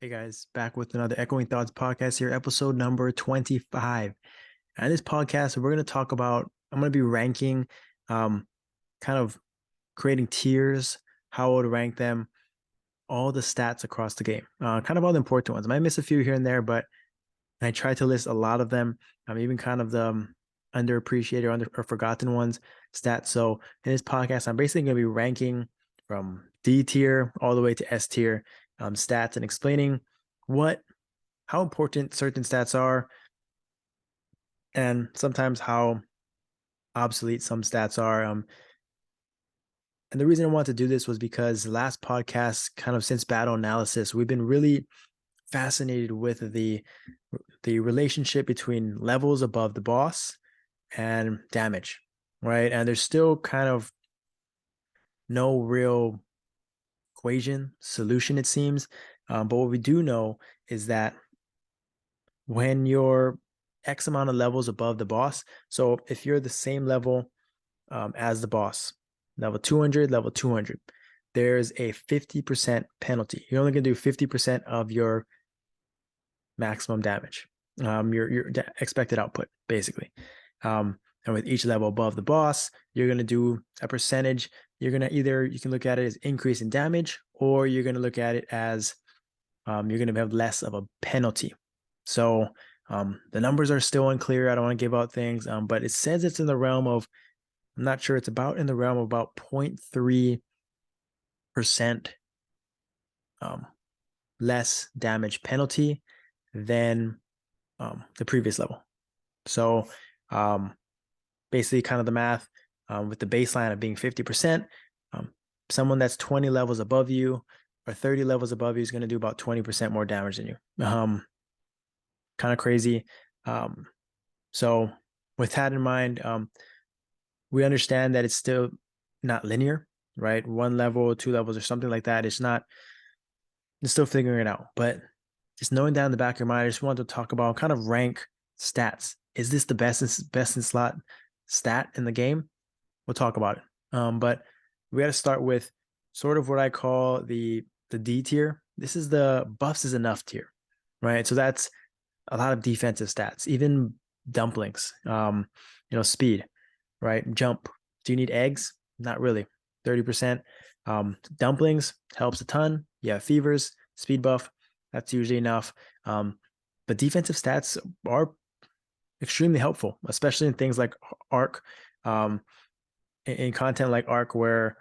Hey guys, back with another Echoing Thoughts podcast here, episode number 25. And this podcast, we're going to talk about, I'm going to be ranking, um, kind of creating tiers, how I would rank them, all the stats across the game, kind of all the important ones. I might miss a few here and there, but I try to list a lot of them, even kind of the underappreciated or forgotten ones, stats. So in this podcast, I'm basically going to be ranking from D tier all the way to S tier stats and explaining what how important certain stats are and sometimes how obsolete some stats are. And the reason I wanted to do this was because last podcast, kind of since battle analysis, we've been really fascinated with the relationship between levels above the boss and damage, right? And there's still kind of no real equation solution, it seems. But what we do know is that when you're X amount of levels above the boss, so if you're the same level as the boss, level 200, level 200, there's a 50% penalty. You're only going to do 50% of your maximum damage, your expected output, basically. And with each level above the boss, you're going to do a percentage. You're going to you can look at it as increase in damage, or you're going to look at it as you're going to have less of a penalty. So the numbers are still unclear. I don't want to give out things, but it says it's in the realm of, I'm not sure, it's about in the realm of about 0.3% less damage penalty than the previous level. So basically kind of the math with the baseline of being 50%, someone that's 20 levels above you or 30 levels above you is going to do about 20% more damage than you. Kind of crazy. So with that in mind, we understand that it's still not linear, right? One level, two levels, or something like that. It's still figuring it out. But just knowing that in the back of your mind, I just wanted to talk about kind of rank stats. Is this the best in slot stat in the game? We'll talk about it. But we got to start with sort of what I call the D tier. This is the buffs is enough tier, right? So that's a lot of defensive stats, even dumplings, speed, right? Jump. Do you need eggs? Not really. 30%. Dumplings helps a ton. Yeah, fevers, speed buff, that's usually enough. But defensive stats are extremely helpful, especially in things like arc, in content like arc where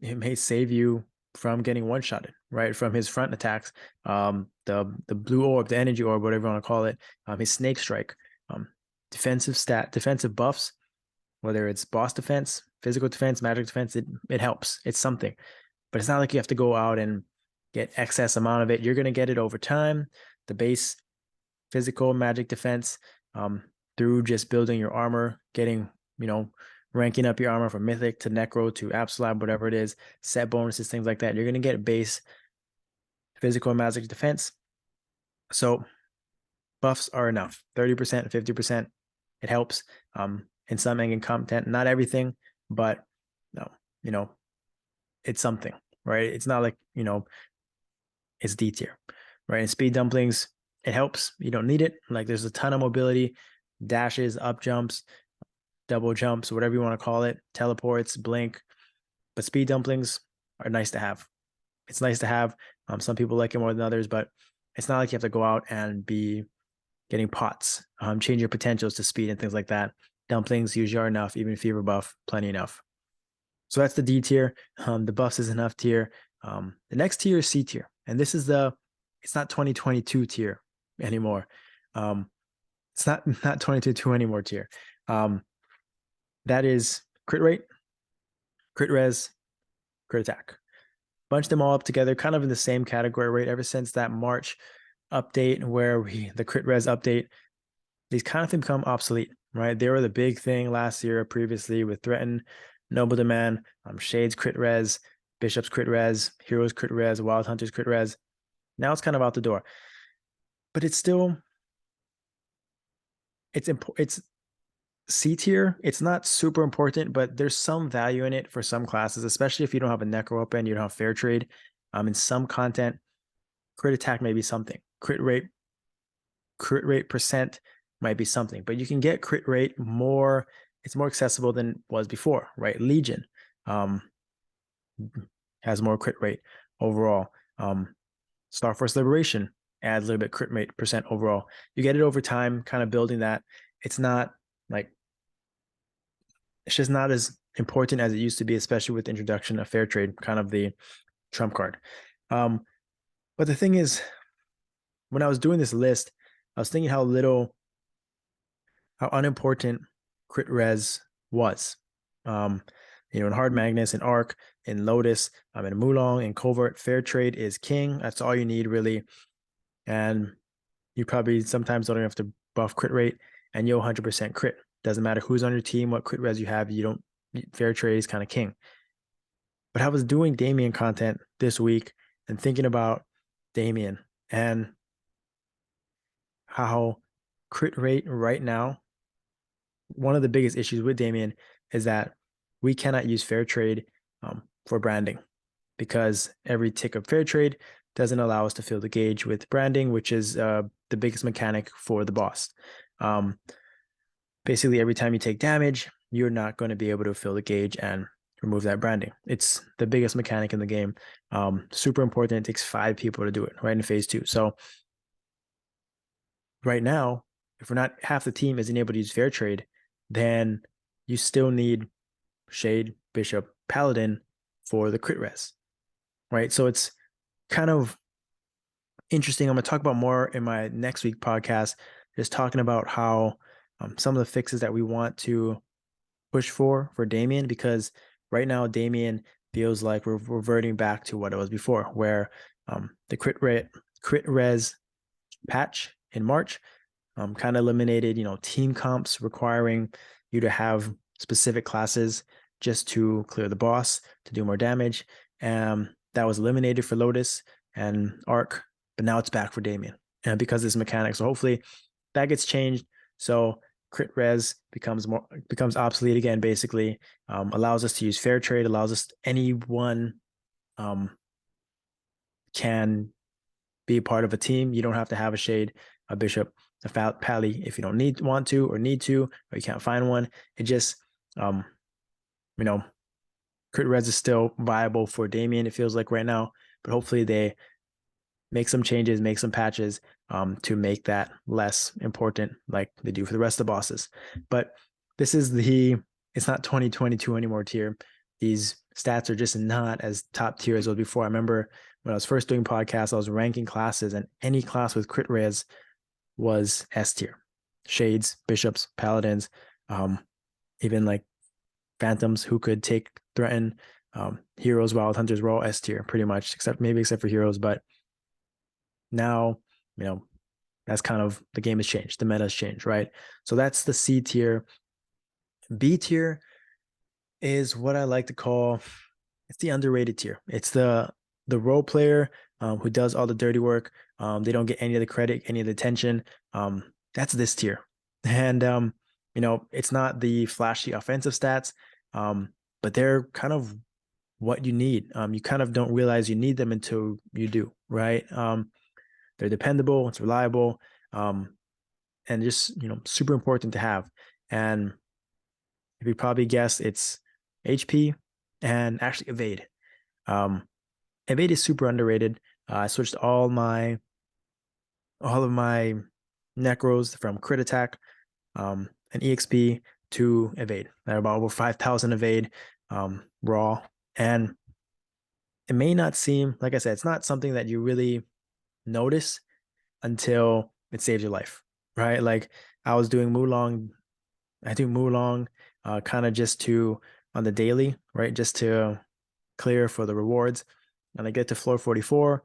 it may save you from getting one-shotted, right? From his front attacks, the blue orb, the energy orb, whatever you want to call it, his snake strike, defensive buffs, whether it's boss defense, physical defense, magic defense, it helps. It's something. But it's not like you have to go out and get excess amount of it. You're gonna get it over time. The base physical magic defense, through just building your armor, getting, ranking up your armor from mythic to necro to absolute, whatever it is, set bonuses, things like that. You're gonna get base physical and magic defense. So buffs are enough. 30%, 50%. It helps. In some engine content, not everything, but no, it's something, right? It's not like, it's D tier, right? And speed dumplings, it helps. You don't need it. Like there's a ton of mobility, dashes, up jumps, double jumps, whatever you want to call it, teleports, blink. But speed dumplings are nice to have. It's nice to have. Some people like it more than others, but it's not like you have to go out and be getting pots, change your potentials to speed and things like that. Dumplings usually are enough, even fever buff, plenty enough. So that's the D tier. The buffs is enough tier. The next tier is C tier. And this is it's not 2022 tier anymore. It's not 2022 anymore tier. That is crit rate, crit res, crit attack. Bunch them all up together, kind of in the same category, right? Ever since that March update where the crit res update, these kind of become obsolete, right? They were the big thing last year previously with Threaten, Noble Demand, Shades crit res, Bishop's crit res, Heroes crit res, Wild Hunters crit res. Now it's kind of out the door. But it's still, it's C tier. It's not super important, but there's some value in it for some classes, especially if you don't have a necro open, you don't have fair trade. In some content, crit attack may be something. Crit rate percent might be something, but you can get crit rate more. It's more accessible than was before, right? Legion has more crit rate overall. Star Force Liberation adds a little bit crit rate percent overall. You get it over time, kind of building that. It's not like, it's just not as important as it used to be, especially with the introduction of fair trade, kind of the trump card. But the thing is, when I was doing this list, I was thinking how unimportant crit res was. In Hard Magnus, in Arc, in Lotus, in Mulong, in Covert, fair trade is king. That's all you need, really. And you probably sometimes don't have to buff crit rate, and you'll 100% crit. Doesn't matter who's on your team, what crit res you have, fair trade is kind of king. But I was doing Damien content this week and thinking about Damien and how crit rate right now, one of the biggest issues with Damien is that we cannot use fair trade for branding, because every tick of fair trade doesn't allow us to fill the gauge with branding, which is the biggest mechanic for the boss. Basically, every time you take damage, you're not going to be able to fill the gauge and remove that branding. It's the biggest mechanic in the game. Super important. It takes 5 people to do it right in phase 2. So right now, if we're not, half the team isn't able to use fair trade, then you still need Shade, Bishop, Paladin for the crit res, right? So it's kind of interesting. I'm going to talk about more in my next week podcast, just talking about how some of the fixes that we want to push for Damien, because right now Damien feels like we're reverting back to what it was before, where the crit res patch in March kind of eliminated, team comps requiring you to have specific classes just to clear the boss, to do more damage. That was eliminated for Lotus and Arc, but now it's back for Damien, and because of this mechanic. So hopefully that gets changed. So crit res becomes obsolete again, basically. Allows us to use fair trade, allows us, anyone can be part of a team. You don't have to have a Shade, a Bishop, a Pally if you don't want to, or you can't find one. It just, crit res is still viable for Damien, it feels like right now, but hopefully they make some changes, make some patches to make that less important, like they do for the rest of the bosses. But this is it's not 2022 anymore tier. These stats are just not as top tier as it was before. I remember when I was first doing podcasts, I was ranking classes, and any class with crit res was S tier. Shades, Bishops, Paladins, even like Phantoms who could threaten, Heroes, Wild Hunters were all S tier pretty much, except for Heroes. But now, that's kind of, the game has changed, the meta has changed, right? So that's the C tier. B tier is what I like to call, it's the underrated tier. It's the role player who does all the dirty work. They don't get any of the credit, any of the attention. That's this tier. And it's not the flashy offensive stats, but they're kind of what you need. You kind of don't realize you need them until you do, right? They're dependable, it's reliable, and just, super important to have. And if you probably guessed, it's HP and actually evade. Evade is super underrated. I switched all of my necros from crit attack and EXP to evade. They're about over 5,000 evade raw. And it may not seem, like I said, it's not something that you really notice until it saves your life, right? Like I was doing Mulong, kind of just to, on the daily, right? Just to clear for the rewards. And I get to floor 44,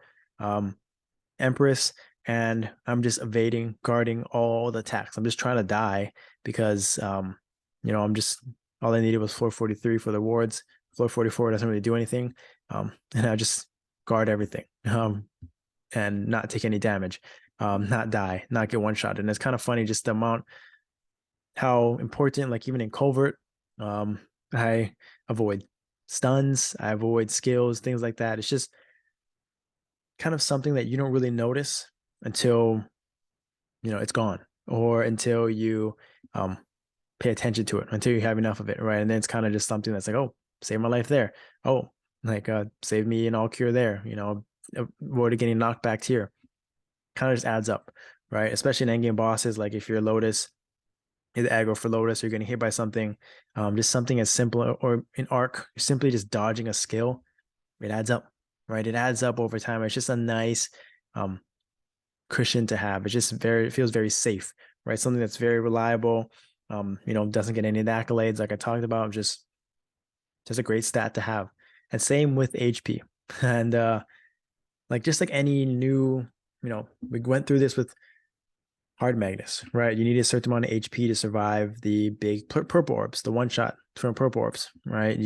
Empress, and I'm just evading, guarding all the attacks. I'm just trying to die because, all I needed was floor 43 for the wards. Floor 44 doesn't really do anything. And I just guard everything and not take any damage, not die, not get one shot. And it's kind of funny just the amount, how important, like even in Covert, I avoid stuns, I avoid skills, things like that. It's just kind of something that you don't really notice until, it's gone, or until you um, pay attention to it, until you have enough of it, right? And then it's kind of just something that's like, oh, saved my life there. Oh, like saved me an all cure there, avoided getting knocked back here. Kind of just adds up, right? Especially in endgame bosses, like if you're Lotus, you're the aggro for Lotus, you're getting hit by something, just something as simple, or in Arc, you're simply just dodging a skill. It adds up, right? It adds up over time. It's just a nice um, cushion to have. It feels very safe, right? Something that's very reliable. Doesn't get any of the accolades like I talked about. Just a great stat to have. And same with HP. And just like any new, we went through this with Hard Magnus, right? You need a certain amount of HP to survive the big purple orbs, the one shot from purple orbs, right?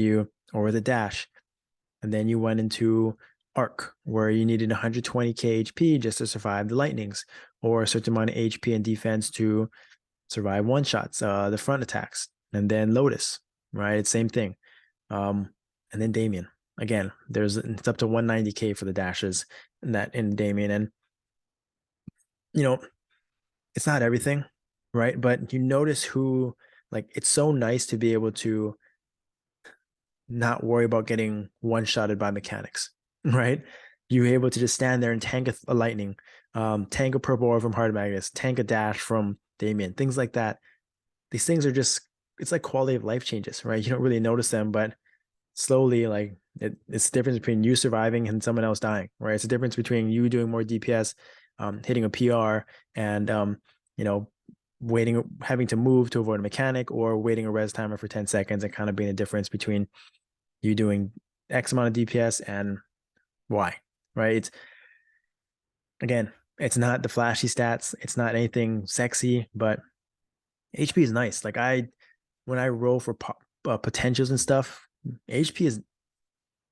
Or the dash. And then you went into Arc, where you needed 120k HP just to survive the lightnings, or a certain amount of HP and defense to survive one shots, the front attacks. And then Lotus, right? It's same thing. And then Damien. Again, it's up to 190k for the dashes in Damien. And it's not everything, right? But you notice who, like, it's so nice to be able to not worry about getting one-shotted by mechanics, right? You're able to just stand there and tank a lightning, tank a purple orb from Hard Magnus, tank a dash from Damien, things like that. These things are just, it's like quality of life changes, right? You don't really notice them, but slowly, like, it's the difference between you surviving and someone else dying, right? It's the difference between you doing more DPS, hitting a PR, and having to move to avoid a mechanic, or waiting a res timer for 10 seconds, and kind of being the difference between you doing X amount of DPS and Y, right? It's not the flashy stats. It's not anything sexy, but HP is nice. Like when I roll for potentials and stuff, HP is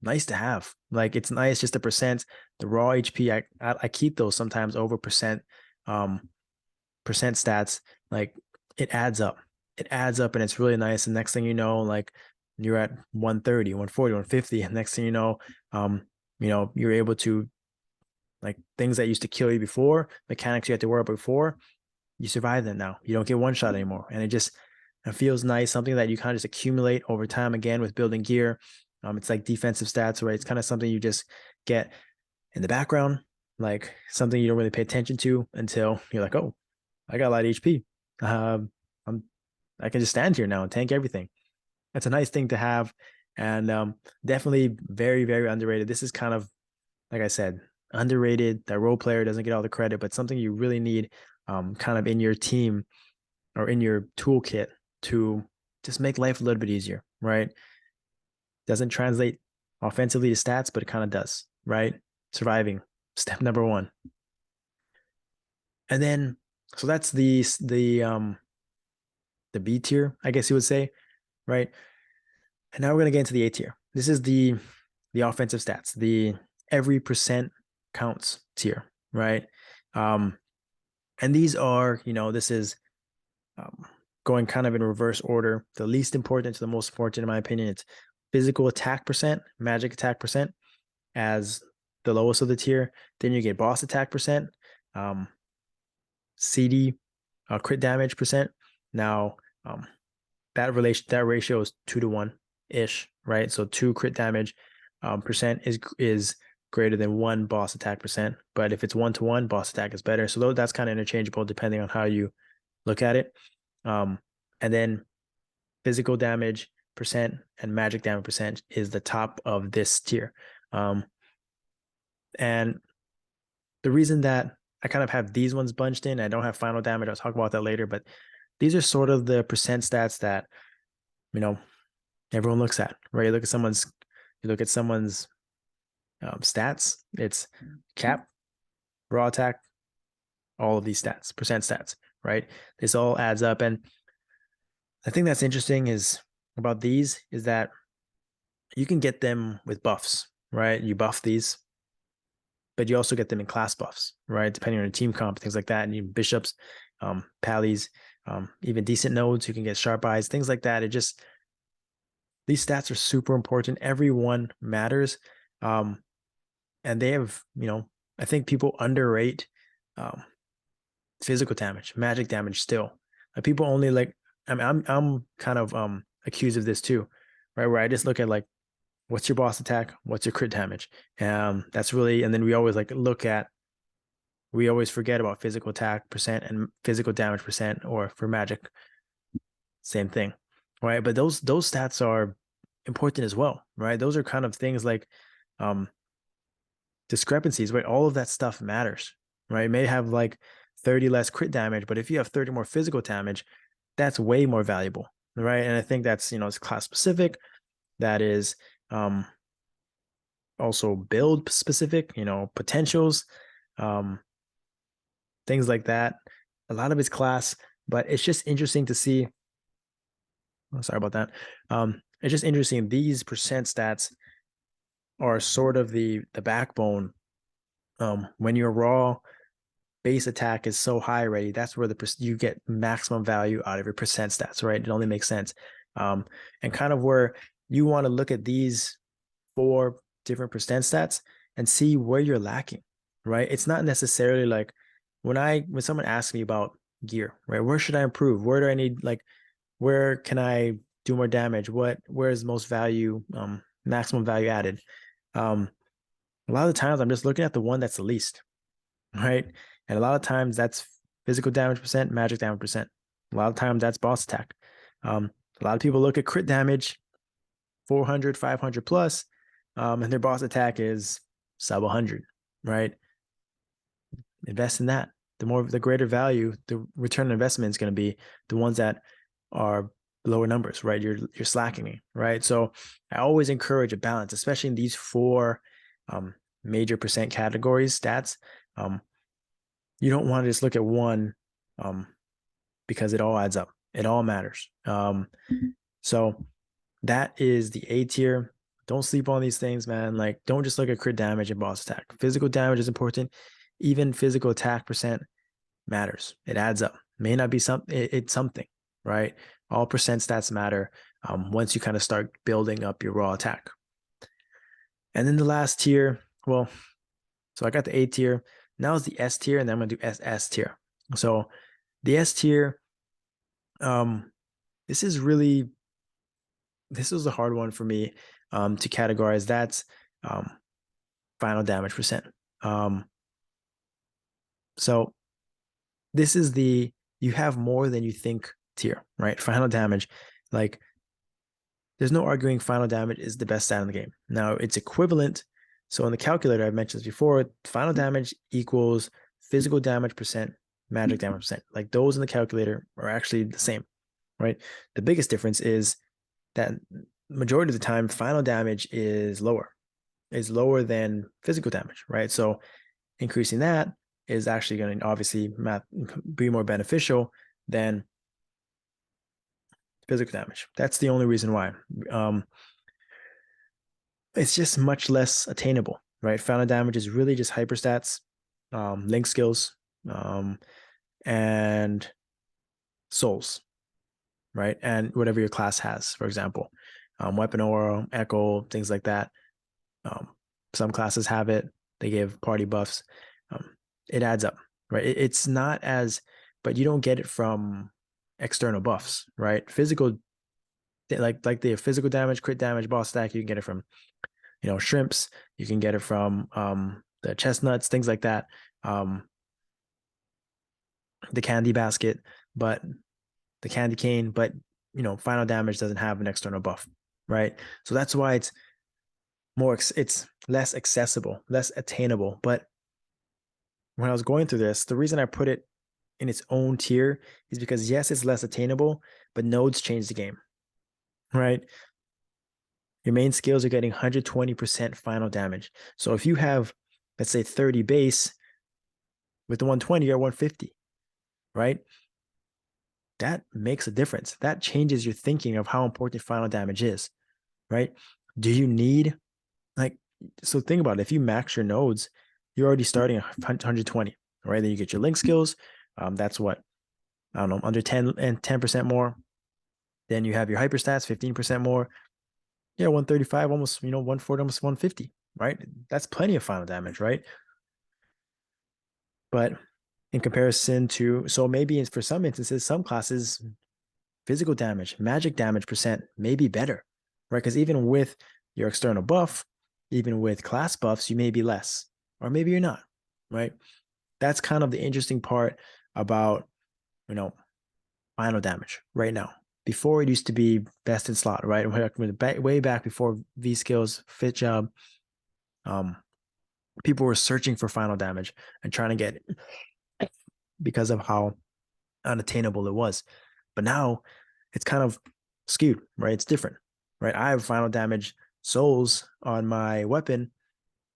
nice to have. Like, it's nice, just the percent, the raw HP. I keep those sometimes over percent stats. Like, it adds up. It adds up, and it's really nice. And next thing you know, like, you're at 130, 140, 150, and next thing you know, you're able to, like, things that used to kill you before, mechanics you had to worry about before, you survive them now. You don't get one shot anymore, and it feels nice. Something that you kind of just accumulate over time, again, with building gear. It's like defensive stats, right? It's kind of something you just get in the background, like something you don't really pay attention to until you're like, oh, I got a lot of HP. I can just stand here now and tank everything. That's a nice thing to have, and definitely very, very underrated. This is kind of, like I said, underrated. That role player doesn't get all the credit, but something you really need, kind of in your team or in your toolkit to just make life a little bit easier, right? Doesn't translate offensively to stats, but it kind of does, right? Surviving, step number one. And then, so that's the B tier, I guess you would say, right? And now we're gonna get into the A tier. This is the offensive stats, the every percent counts tier, right? And these are, this is going kind of in reverse order. The least important to the most important, in my opinion. It's physical attack percent, magic attack percent as the lowest of the tier. Then you get boss attack percent, CD, crit damage percent. Now, that ratio is 2-to-1 ish, right? So 2 crit damage percent is greater than 1 boss attack percent. But if it's 1-to-1, boss attack is better. So that's kind of interchangeable depending on how you look at it. And then physical damage percent and magic damage percent is the top of this tier. And the reason that I kind of have these ones bunched in, I don't have final damage, I'll talk about that later, but these are sort of the percent stats that, everyone looks at, right? You look at someone's stats, it's cap, raw attack, all of these stats, percent stats, right? This all adds up. And the thing that's interesting about these is that you can get them with buffs, right? You buff these, but you also get them in class buffs, right? Depending on your team comp, things like that. And you bishops, pallies, even decent nodes, you can get sharp eyes, things like that. These stats are super important. Every one matters. And they have, I think people underrate um, physical damage, magic damage still. Like people only like I mean I'm kind of accused of this too, right? Where I just look at like what's your boss attack, what's your crit damage. That's really and then we always like look at we always forget about physical attack percent and physical damage percent, or for magic, same thing. Right. But those stats are important as well, right? Those are kind of things like um discrepancies, right? All of that stuff matters, right? It may have like 30 less crit damage, but if you have 30 more physical damage, that's way more valuable, right? And I think that's, it's class specific. That is also build specific, potentials, um, things like that. A lot of it's class, but it's just interesting to see. Oh, sorry about that. It's just interesting. These percent stats are sort of the backbone. When you're raw, base attack is so high already, that's where you get maximum value out of your percent stats, right? It only makes sense. And kind of where you want to look at these 4 different percent stats and see where you're lacking, right? It's not necessarily like when someone asks me about gear, right? Where should I improve? Where do I need where can I do more damage? Where is most value, maximum value added? A lot of the times I'm just looking at the one that's the least, right? And a lot of times that's physical damage percent, magic damage percent. A lot of times that's boss attack. A lot of people look at crit damage, 400, 500 plus, and their boss attack is sub 100, right? Invest in that. The greater value, the return on investment is going to be the ones that are lower numbers, right? You're slacking, right? So I always encourage a balance, especially in these 4 major percent categories stats. You don't want to just look at one because it all adds up. It all matters. So that is the A tier. Don't sleep on these things, man. Like, don't just look at crit damage and boss attack. Physical damage is important. Even physical attack percent matters. It adds up. May not be it's something, right? All percent stats matter once you kind of start building up your raw attack. And then the last tier, well, so I got the A tier. Now is the S tier, and then I'm gonna do S tier. So the S tier, this is a hard one for me to categorize. That's final damage percent. So this is you have more than you think tier, right? Final damage, like there's no arguing final damage is the best stat in the game. Now it's equivalent. So in the calculator, I've mentioned this before, final damage equals physical damage percent, magic damage percent. Like those in the calculator are actually the same, right? The biggest difference is that majority of the time, final damage is lower than physical damage, right? So increasing that is actually going to obviously be more beneficial than physical damage. That's the only reason why. It's just much less attainable, right? Final damage is really just hyperstats, link skills, and souls, right? And whatever your class has, for example, weapon aura, echo, things like that. Some classes have it. They give party buffs. It adds up, right? It's not as, but you don't get it from external buffs, right? Physical, like the physical damage, crit damage, boss stack, you can get it from, shrimps. You can get it from the chestnuts, things like that. The candy basket, but the candy cane, but final damage doesn't have an external buff, right? So that's why it's less accessible, less attainable. But when I was going through this, the reason I put it in its own tier is because yes, it's less attainable, but nodes change the game, right? Your main skills are getting 120% final damage. So if you have, let's say 30 base with the 120, you're 150, right? That makes a difference. That changes your thinking of how important final damage is, right? Do you need so think about it. If you max your nodes, you're already starting at 120, right? Then you get your link skills. That's what, I don't know, under 10 and 10% more. Then you have your hyperstats, 15% more. Yeah, 135, almost, 140, almost 150, right? That's plenty of final damage, right? But in comparison to, so maybe for some instances, some classes, physical damage, magic damage percent may be better, right? Because even with your external buff, even with class buffs, you may be less, or maybe you're not, right? That's kind of the interesting part about, final damage right now. Before it used to be best in slot, right? Way back before V skills, fit job, people were searching for final damage and trying to get it because of how unattainable it was. But now it's kind of skewed, right? It's different, right? I have final damage souls on my weapon,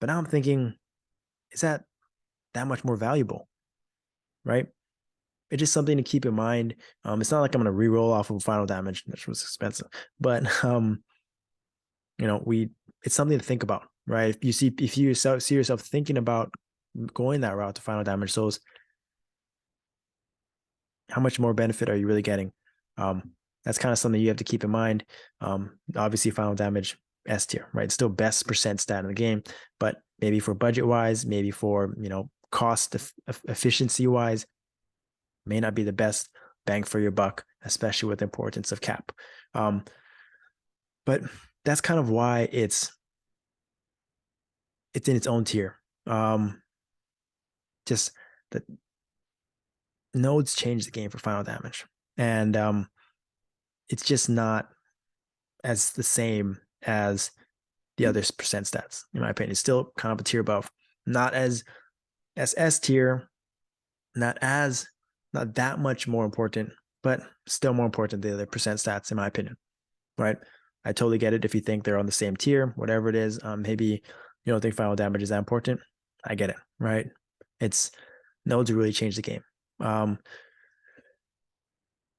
but now I'm thinking, is that much more valuable, right? It's just something to keep in mind. It's not like I'm going to re-roll off of final damage, which was expensive, but it's something to think about, right? If you see yourself thinking about going that route to final damage souls, how much more benefit are you really getting? That's kind of something you have to keep in mind. Obviously, final damage S tier, right? It's still best percent stat in the game, but maybe for budget wise, maybe for cost efficiency wise, may not be the best bang for your buck, especially with the importance of cap. But that's kind of why it's in its own tier. Just the nodes change the game for final damage, and it's just not as the same as the other percent stats, in my opinion. It's still kind of a tier above, not as S tier, not that much more important, but still more important than the other percent stats, in my opinion. Right? I totally get it if you think they're on the same tier, whatever it is. Maybe you don't think final damage is that important. I get it, right? It's nodes really change the game.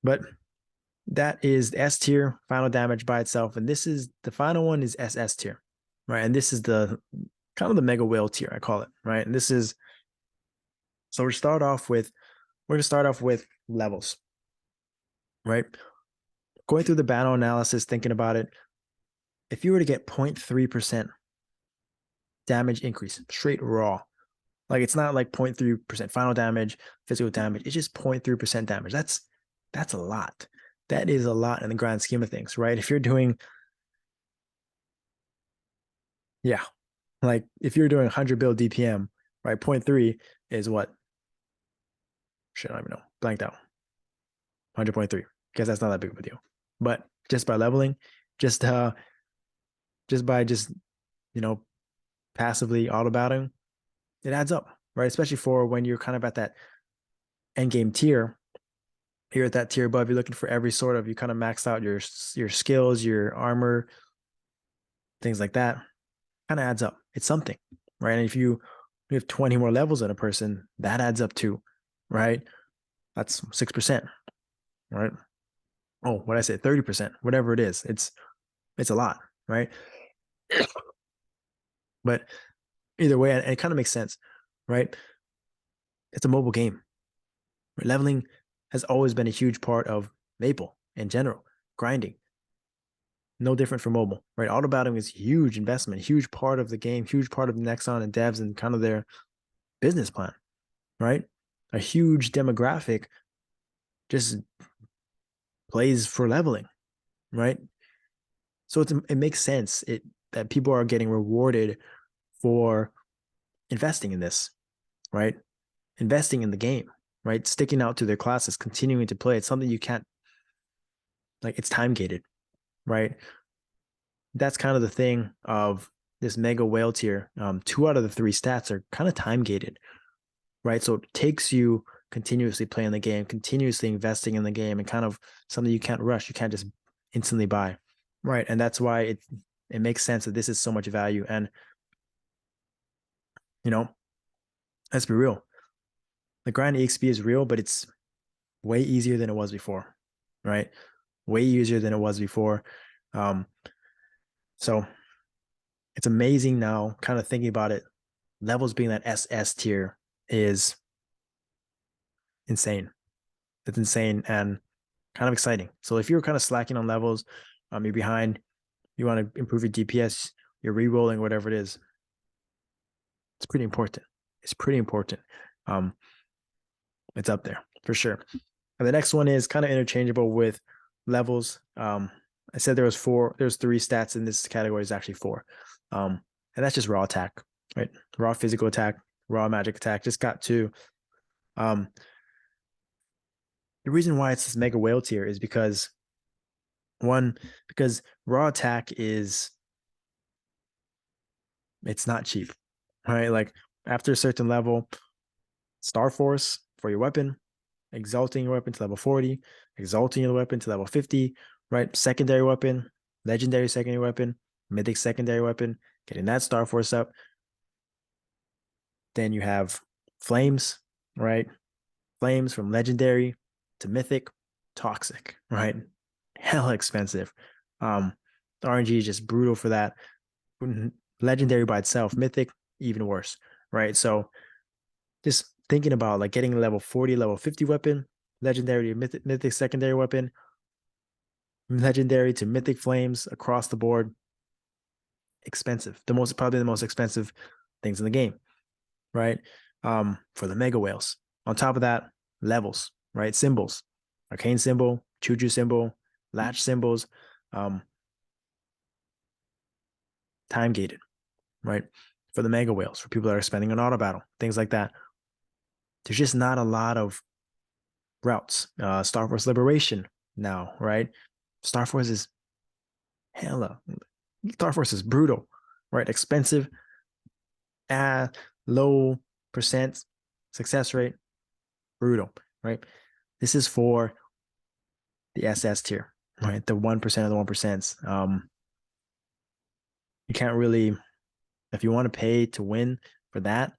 But that is S tier, final damage by itself. And this is the final one is SS tier, right? And this is the kind of the mega whale tier, I call it, right? And this is, so we're going to start off with levels, right? Going through the battle analysis, thinking about it, if you were to get 0.3% damage increase, straight raw, like it's not like 0.3% final damage, physical damage, it's just 0.3% damage. That's a lot. That is a lot in the grand scheme of things, right? If you're doing, yeah, like if you're doing 100 build DPM, right? 0.3 is what? Shit, I don't even know. Blanked out. 100.3. Guess that's not that big of a deal. But just by leveling, just by passively auto batting, it adds up, right? Especially for when you're kind of at that end game tier. You're at that tier above, you're looking for every sort of, you kind of maxed out your skills, your armor, things like that. Kind of adds up. It's something, right? And if you have 20 more levels than a person, that adds up too, right? That's 6%, right? Oh, what I say, 30%, whatever it is. It's a lot, right? But either way, and it kind of makes sense, right? It's a mobile game. Leveling has always been a huge part of Maple in general, grinding. No different for mobile, right? Auto battling is huge investment, huge part of the game, huge part of Nexon and devs and kind of their business plan, right? A huge demographic just plays for leveling, right? So it makes sense that people are getting rewarded for investing in this, right? Investing in the game, right? Sticking out to their classes, continuing to play. It's something you can't, like, it's time gated, right? That's kind of the thing of this mega whale tier. 2 out of the 3 stats are kind of time gated, right? So it takes you continuously playing the game, continuously investing in the game, and kind of something you can't rush. You can't just instantly buy, right? And that's why it makes sense that this is so much value. And let's be real, the grind EXP is real, but it's way easier than it was before, right? Way easier than it was before. So it's amazing now, kind of thinking about it. Levels being that SS tier is insane. It's insane and kind of exciting. So if you're kind of slacking on levels, you're behind, you want to improve your DPS, you're re-rolling, whatever it is, it's pretty important. It's pretty important. It's up there for sure. And the next one is kind of interchangeable with levels. I said there's 3 stats in this category, is actually 4. And that's just raw attack, right? Raw physical attack, raw magic attack. Just got 2. The reason why it's this mega whale tier is because raw attack it's not cheap, right? Like after a certain level, Star Force for your weapon, exalting your weapon to level 40, exalting your weapon to level 50, right? Secondary weapon, legendary secondary weapon, mythic secondary weapon, getting that Star Force up. Then you have flames, right? Flames from legendary to mythic, toxic, right? Hella expensive. The RNG is just brutal for that. Legendary by itself, mythic, even worse, right? So just thinking about like getting a level 40, level 50 weapon, legendary to mythic secondary weapon, legendary to mythic flames across the board, expensive. Probably the most expensive things in the game, right? For the mega whales. On top of that, levels, right? Symbols, arcane symbol, Chuju symbol, latch symbols, time gated, right? For the mega whales, for people that are spending on auto battle, things like that. There's just not a lot of routes. Star Force Liberation now, right? Star Force is hella. Star Force is brutal, right? Expensive, low percent success rate, brutal, right? This is for the SS tier, right? The 1% of the 1%. You can't really, if you want to pay to win for that,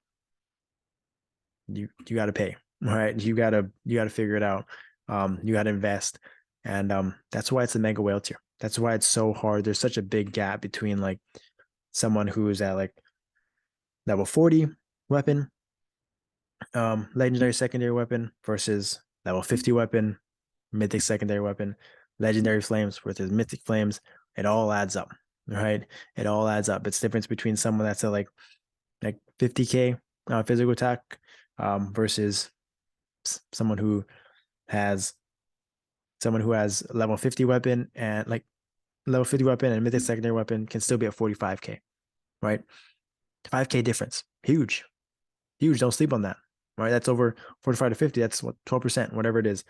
you got to pay, right? You got to figure it out. You got to invest, and that's why it's a mega whale tier. That's why it's so hard. There's such a big gap between like someone who's at like level 40 weapon, legendary secondary weapon versus level 50 weapon, mythic secondary weapon, legendary flames versus mythic flames. It all adds up, right? It all adds up. It's difference between someone that's at like 50K physical attack versus someone who has level 50 weapon and like level 50 weapon and mythic secondary weapon can still be at 45K, right? 5K difference. Huge. Don't sleep on that, right? That's over 45 to 50. That's what 12%, whatever it is.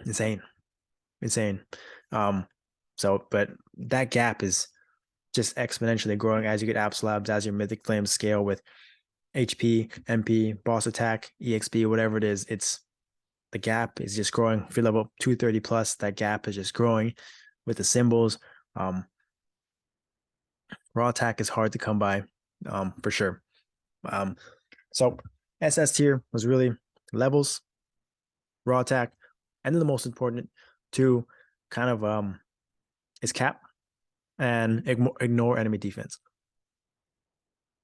Insane. But that gap is just exponentially growing as you get app slabs, as your mythic flames scale with HP, MP, boss attack, EXP, whatever it is. The gap is just growing. If you're level 230 plus, that gap is just growing with the symbols. Raw attack is hard to come by, for sure. So SS tier was really levels, raw attack, and then the most important two kind of is cap and ignore enemy defense.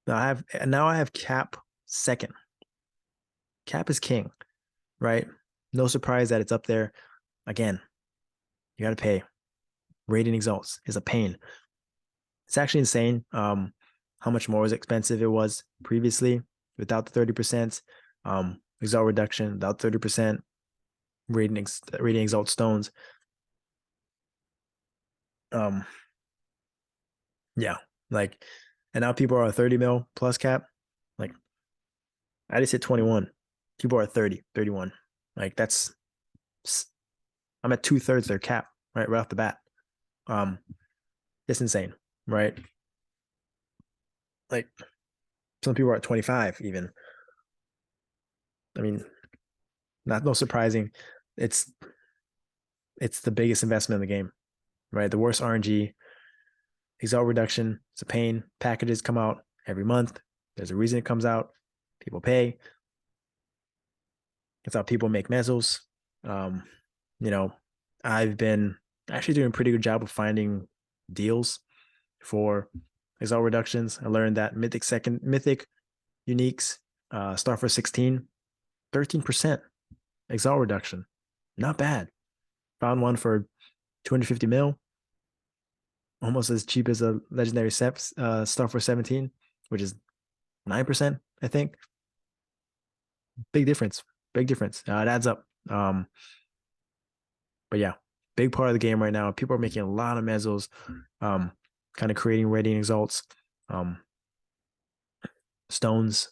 Now I have cap second. Cap is king, right? No surprise that it's up there. Again, you got to pay. Rating exalts is a pain. It's actually insane how much more expensive it was previously without the 30%. Exalt reduction without 30%. Rating exalt stones. Yeah, like, and now people are at 30 mil plus cap. Like, I just hit 21. People are at 30, 31. Like, I'm at 2/3 their cap, right off the bat. It's insane, right? Like, some people are at 25 even. I mean, no surprising. It's the biggest investment in the game, right? The worst RNG, exalt reduction, it's a pain. Packages come out every month. There's a reason it comes out. People pay. It's how people make mesos. I've been actually doing a pretty good job of finding deals for exalt reductions. I learned that mythic uniques, start for 16, 13% exalt reduction. Not bad. Found one for 250 mil, almost as cheap as a legendary start for 17, which is 9%, I think. Big difference. Big difference. It adds up. But yeah, big part of the game right now. People are making a lot of mezzos, kind of creating radiant exalts, um, stones,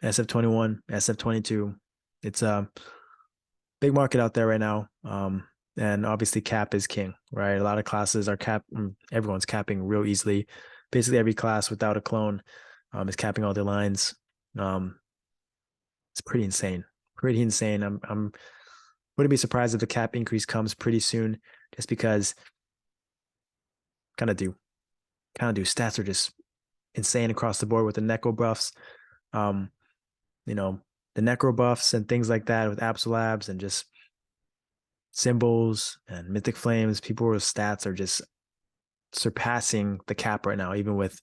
SF21, SF22. It's a big market out there right now. And obviously cap is king, right? A lot of classes are everyone's capping real easily. Basically every class without a clone is capping all their lines. Um, it's pretty insane. Pretty insane. I'm wouldn't be surprised if the cap increase comes pretty soon, just because kind of do stats are just insane across the board with the necro buffs. Um, you know, the necro buffs and things like that with Absolabs and just symbols and mythic flames. People's stats are just surpassing the cap right now, even with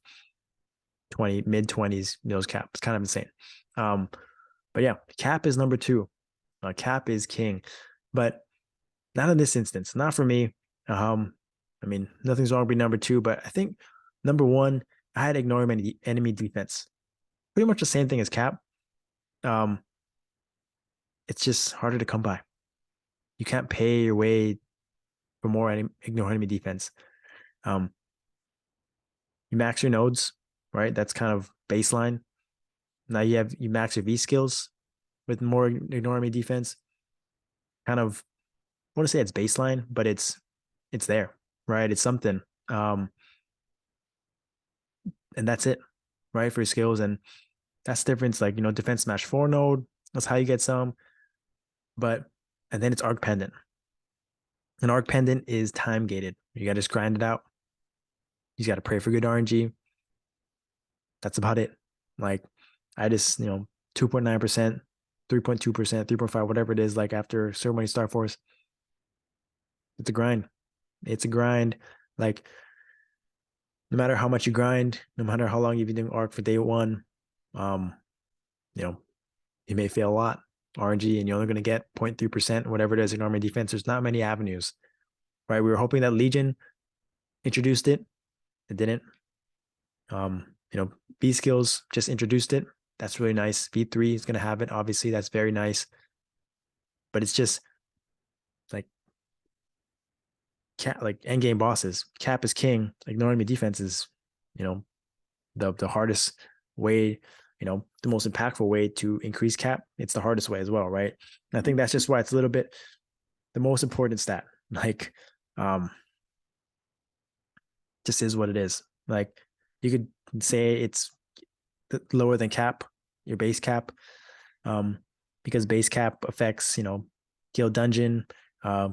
mid 20s those cap. It's kind of insane. But yeah, cap is number two. Cap is king, but not in this instance. Not for me. I mean, nothing's wrong with being number two, but I think number one, I had ignore enemy defense. Pretty much the same thing as cap. Um, it's just harder to come by. You can't pay your way for more ignore enemy defense. You max your nodes, right? That's kind of baseline. Now you max your V skills with more ignore enemy defense. Kind of, I want to say it's baseline, but it's there, right? It's something. And that's it, right? For your skills. And that's the difference. Like, defense smash 4 node. That's how you get some. And then it's arc pendant. An arc pendant is time gated. You got to just grind it out. You got to pray for good RNG. That's about it. Like, I just, 2.9%, 3.2%, 3.5, whatever it is, like after Ceremony Star Force. It's a grind. It's a grind. Like, no matter how much you grind, no matter how long you've been doing arc for day one, you may fail a lot RNG and you're only going to get 0.3%, whatever it is in army defense. There's not many avenues, right? We were hoping that Legion introduced it. It didn't. B skills just introduced it. That's really nice. V3 is going to have it. Obviously, that's very nice. But it's just like end game bosses. Cap is king. Ignoring me defense is, the hardest way, the most impactful way to increase cap. It's the hardest way as well, right? And I think that's just why it's a little bit the most important stat. Like, just is what it is. Like, you could say it's lower than cap, your base cap, because base cap affects, guild dungeon,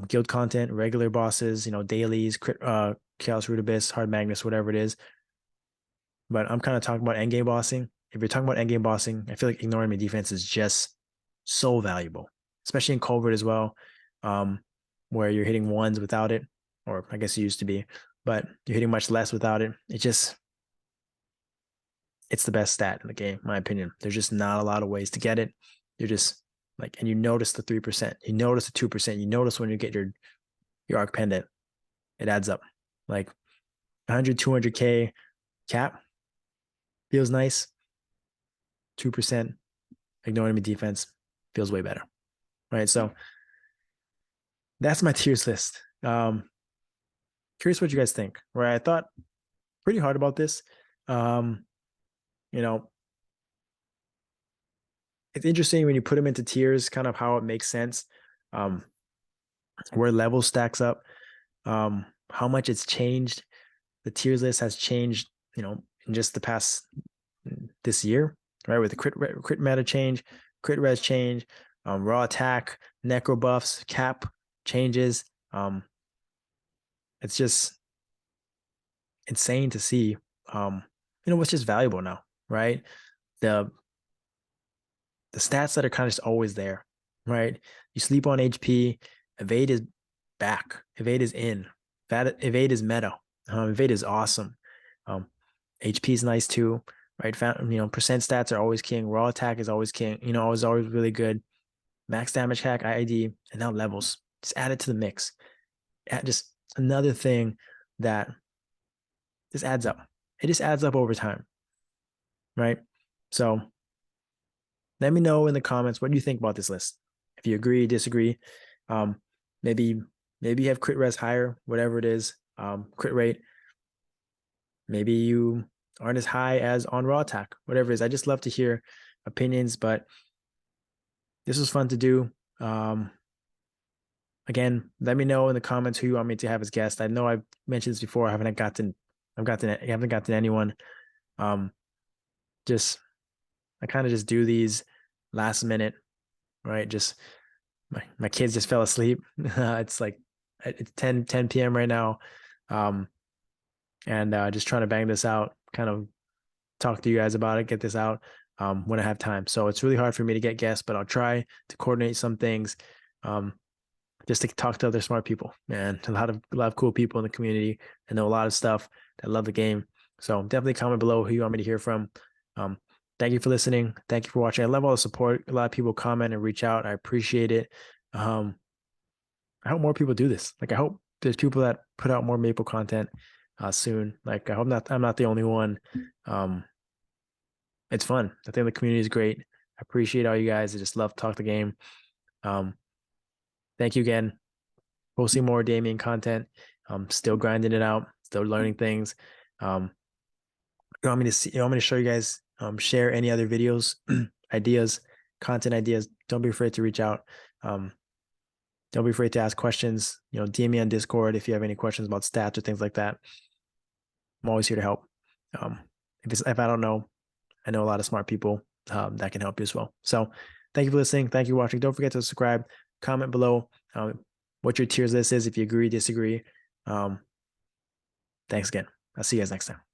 guild content, regular bosses, dailies, Chaos Root Abyss, Hard Magnus, whatever it is. But I'm kind of talking about endgame bossing. If you're talking about endgame bossing, I feel like ignoring my defense is just so valuable, especially in Covert as well, where you're hitting ones without it, or I guess you used to be, but you're hitting much less without it. It's the best stat in the game, in my opinion. There's just not a lot of ways to get it. You're just and you notice the 3%, you notice the 2%, you notice when you get your arc pendant, it adds up. Like 100, 200K cap feels nice. 2% ignoring enemy defense feels way better, right? So that's my tiers list. Curious what you guys think, right? I thought pretty hard about this. It's interesting when you put them into tiers, kind of how it makes sense, where level stacks up, how much it's changed. The tiers list has changed, in just the past this year, right? With the crit meta change, crit res change, raw attack, necro buffs, cap changes. It's just insane to see, what's just valuable now, right? The stats that are kind of just always there, right? You sleep on HP, evade is back, evade is in, evade is meta, evade is awesome. HP is nice too, right? Percent stats are always king. Raw attack is always king. Always really good. Max damage hack, IID, and now levels. Just add it to the mix. Just another thing that just adds up. It just adds up over time, right? So Let me know in the comments what you think about this list. If you agree, disagree, um, maybe you have crit res higher, whatever it is, crit rate. Maybe you aren't as high as on raw attack, whatever it is. I just love to hear opinions, but this was fun to do. Again, let me know in the comments who you want me to have as guest. I know I've mentioned this before. I haven't gotten anyone. Um, just I kind of just do these last minute, right? Just my kids just fell asleep. It's like it's 10 p.m. right now. And just trying to bang this out, kind of talk to you guys about it, get this out when I have time. So it's really hard for me to get guests, but I'll try to coordinate some things just to talk to other smart people. And a lot of cool people in the community and know a lot of stuff that love the game. So definitely comment below who you want me to hear from. Thank you for listening. Thank you for watching. I love all the support. A lot of people comment and reach out. I appreciate it. I hope more people do this. Like I hope there's people that put out more Maple content soon. Like I hope I'm not the only one. It's fun. I think the community is great. I appreciate all you guys. I just love to talk the game. Thank you again. We'll see more Damien content. Still grinding it out, still learning things. You want me to show you guys share any other videos, ideas, content ideas? Don't be afraid to reach out. Don't be afraid to ask questions. DM me on Discord if you have any questions about stats or things like that. I'm always here to help. If I don't know, I know a lot of smart people that can help you as well. So thank you for listening. Thank you for watching. Don't forget to subscribe. Comment below what your tiers list is if you agree, disagree. Thanks again. I'll see you guys next time.